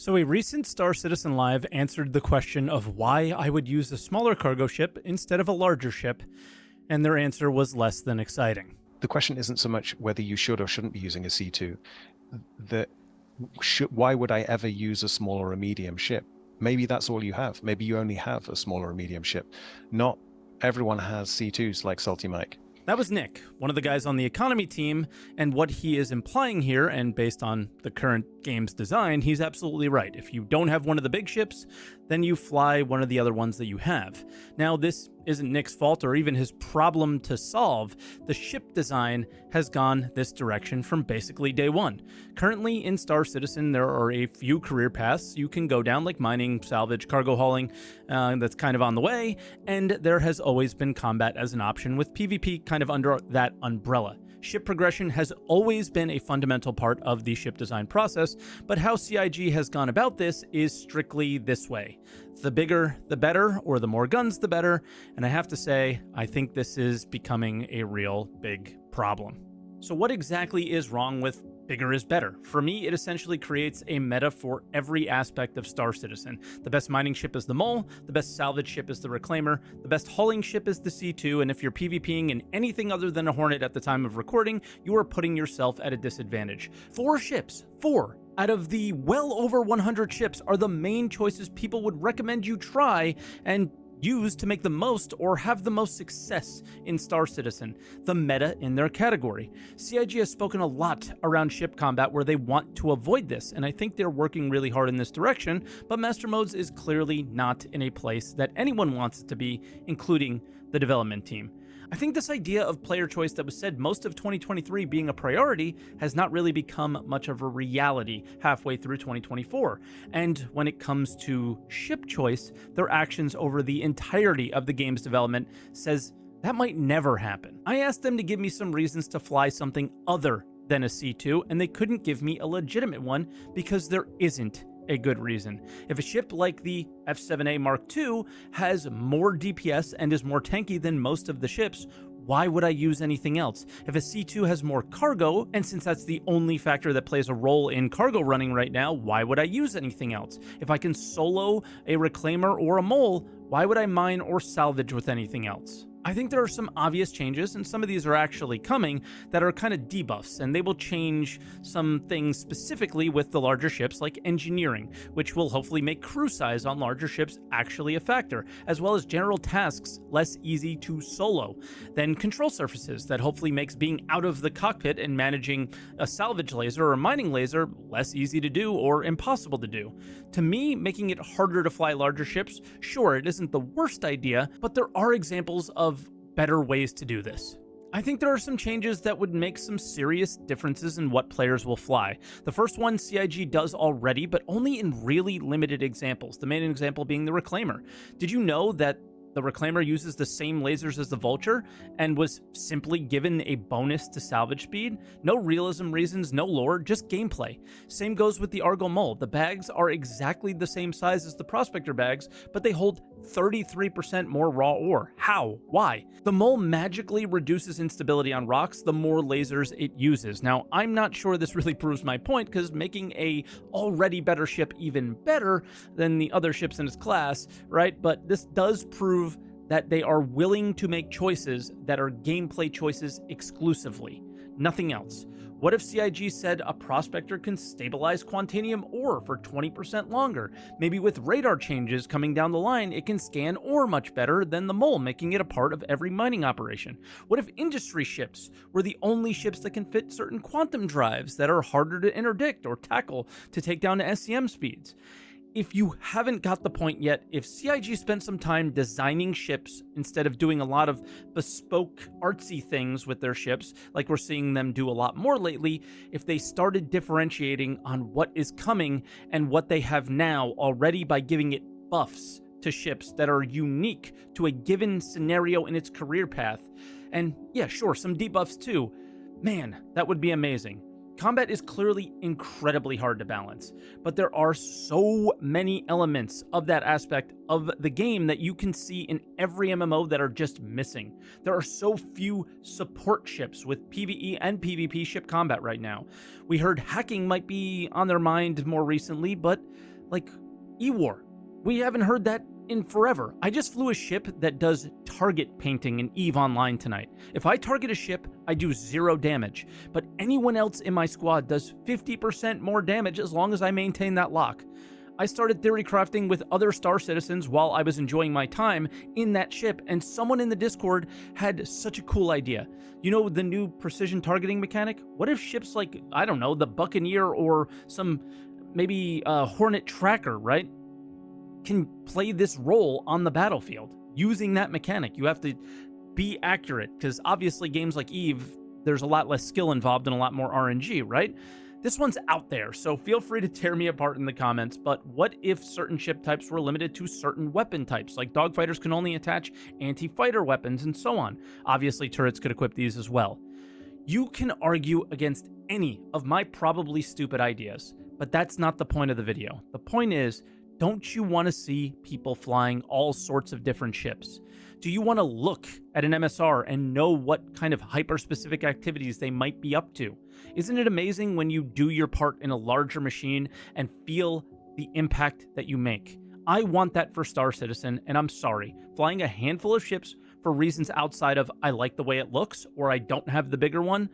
So a recent Star Citizen Live answered the question of why I would use a smaller cargo ship instead of a larger ship, and their answer was less than exciting. The question isn't so much whether you should or shouldn't be using a C2. Why would I ever use a small or a medium ship? Maybe that's all you have. Maybe you only have a small or a medium ship. Not everyone has C2s like SaltEMike. That was Nick, one of the guys on the economy team, and what he is implying here, and based on the current game's design, he's absolutely right. If you don't have one of the big ships, then you fly one of the other ones that you have. Now, this isn't Nick's fault or even his problem to solve. The ship design has gone this direction from basically day one. Currently in Star Citizen, there are a few career paths you can go down, like mining, salvage, cargo hauling, that's kind of on the way, and there has always been combat as an option, with PvP kind of under that umbrella. Ship progression has always been a fundamental part of the ship design process, but how CIG has gone about this is strictly this way. The bigger, the better, or the more guns, the better, and I have to say, I think this is becoming a real big problem. So what exactly is wrong with bigger is better? For me, it essentially creates a meta for every aspect of Star Citizen. The best mining ship is the Mole, the best salvage ship is the Reclaimer, the best hauling ship is the C2, and if you're PvPing in anything other than a Hornet at the time of recording, you are putting yourself at a disadvantage. 4 ships, 4 out of the well over 100 ships are the main choices people would recommend you try and use to make the most or have the most success in Star Citizen, the meta in their category. CIG has spoken a lot around ship combat where they want to avoid this, and I think they're working really hard in this direction, but Master Modes is clearly not in a place that anyone wants it to be, including the development team. I think this idea of player choice that was said most of 2023 being a priority has not really become much of a reality halfway through 2024. And when it comes to ship choice, their actions over the entirety of the game's development says that might never happen. I asked them to give me some reasons to fly something other than a C2, and they couldn't give me a legitimate one because there isn't a good reason. If a ship like the F7A Mark II has more DPS and is more tanky than most of the ships, why would I use anything else? If a C2 has more cargo, and since that's the only factor that plays a role in cargo running right now, why would I use anything else? If I can solo a Reclaimer or a Mole, why would I mine or salvage with anything else? I think there are some obvious changes, and some of these are actually coming, that are kind of debuffs, and they will change some things specifically with the larger ships, like engineering, which will hopefully make crew size on larger ships actually a factor, as well as general tasks less easy to solo. Then control surfaces that hopefully makes being out of the cockpit and managing a salvage laser or a mining laser less easy to do or impossible to do. To me, making it harder to fly larger ships, sure, it isn't the worst idea, but there are examples of better ways to do this. I think there are some changes that would make some serious differences in what players will fly. The first one CIG does already, but only in really limited examples, the main example being the Reclaimer. Did you know that the Reclaimer uses the same lasers as the Vulture and was simply given a bonus to salvage speed? No realism reasons, no lore, just gameplay. Same goes with the Argo Mole. The bags are exactly the same size as the Prospector bags, but they hold 33% more raw ore. How? Why? The Mole magically reduces instability on rocks the more lasers it uses. Now, I'm not sure this really proves my point, because making a already better ship even better than the other ships in its class, right? But this does prove that they are willing to make choices that are gameplay choices exclusively, nothing else. What if CIG said a Prospector can stabilize Quantanium ore for 20% longer? Maybe with radar changes coming down the line, it can scan ore much better than the Mole, making it a part of every mining operation. What if industry ships were the only ships that can fit certain quantum drives that are harder to interdict or tackle to take down to SCM speeds? If you haven't got the point yet, if CIG spent some time designing ships instead of doing a lot of bespoke artsy things with their ships, like we're seeing them do a lot more lately, if they started differentiating on what is coming and what they have now already by giving it buffs to ships that are unique to a given scenario in its career path, and yeah, sure, some debuffs too, man, that would be amazing. Combat is clearly incredibly hard to balance, but there are so many elements of that aspect of the game that you can see in every MMO that are just missing. There are so few support ships with PvE and PvP ship combat right now. We heard hacking might be on their mind more recently, but Like E-War. We haven't heard that in forever. I just flew a ship that does target painting in EVE Online tonight. If I target a ship, I do 0 damage, but anyone else in my squad does 50% more damage as long as I maintain that lock. I started theory crafting with other Star Citizens while I was enjoying my time in that ship, and someone in the Discord had such a cool idea. You know the new precision targeting mechanic? What if ships like, I don't know, the Buccaneer or some maybe Hornet Tracker, right, can play this role on the battlefield using that mechanic? You have to be accurate, because obviously games like EVE, there's a lot less skill involved and a lot more RNG, right? This one's out there, so feel free to tear me apart in the comments, but what if certain ship types were limited to certain weapon types, like dogfighters can only attach anti-fighter weapons and so on? Obviously, turrets could equip these as well. You can argue against any of my probably stupid ideas, but that's not the point of the video. The point is, don't you want to see people flying all sorts of different ships? Do you want to look at an MSR and know what kind of hyper-specific activities they might be up to? Isn't it amazing when you do your part in a larger machine and feel the impact that you make? I want that for Star Citizen, and I'm sorry. Flying a handful of ships for reasons outside of I like the way it looks or I don't have the bigger one,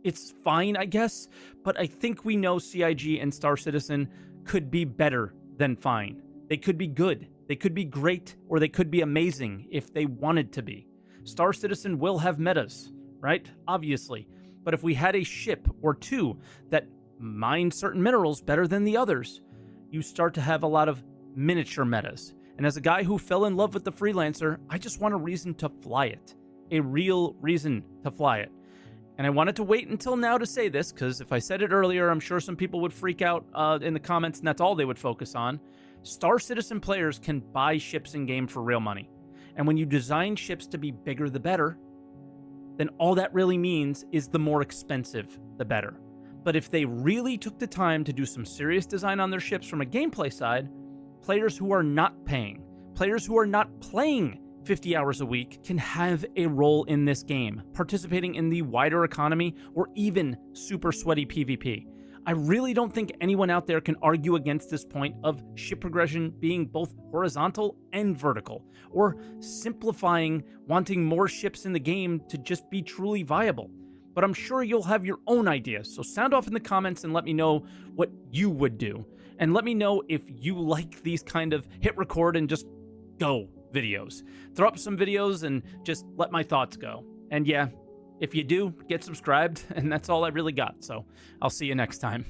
it's fine, I guess, but I think we know CIG and Star Citizen could be better than fine. They could be good, they could be great, or they could be amazing if they wanted to be. Star Citizen will have metas, right? Obviously. But if we had a ship or two that mine certain minerals better than the others, you start to have a lot of miniature metas. And as a guy who fell in love with the Freelancer, I just want a reason to fly it. A real reason to fly it. And I wanted to wait until now to say this, because if I said it earlier, I'm sure some people would freak out in the comments, and that's all they would focus on. Star Citizen players can buy ships in-game for real money. And when you design ships to be bigger the better, then all that really means is the more expensive the better. But if they really took the time to do some serious design on their ships from a gameplay side, players who are not paying, players who are not playing 50 hours a week can have a role in this game, participating in the wider economy or even super sweaty PvP. I really don't think anyone out there can argue against this point of ship progression being both horizontal and vertical, or simplifying wanting more ships in the game to just be truly viable. But I'm sure you'll have your own ideas, so sound off in the comments and let me know what you would do. And let me know if you like these kind of hit record and just go videos. Throw up some videos and just let my thoughts go. And yeah, if you do, get subscribed, and that's all I really got. So I'll see you next time.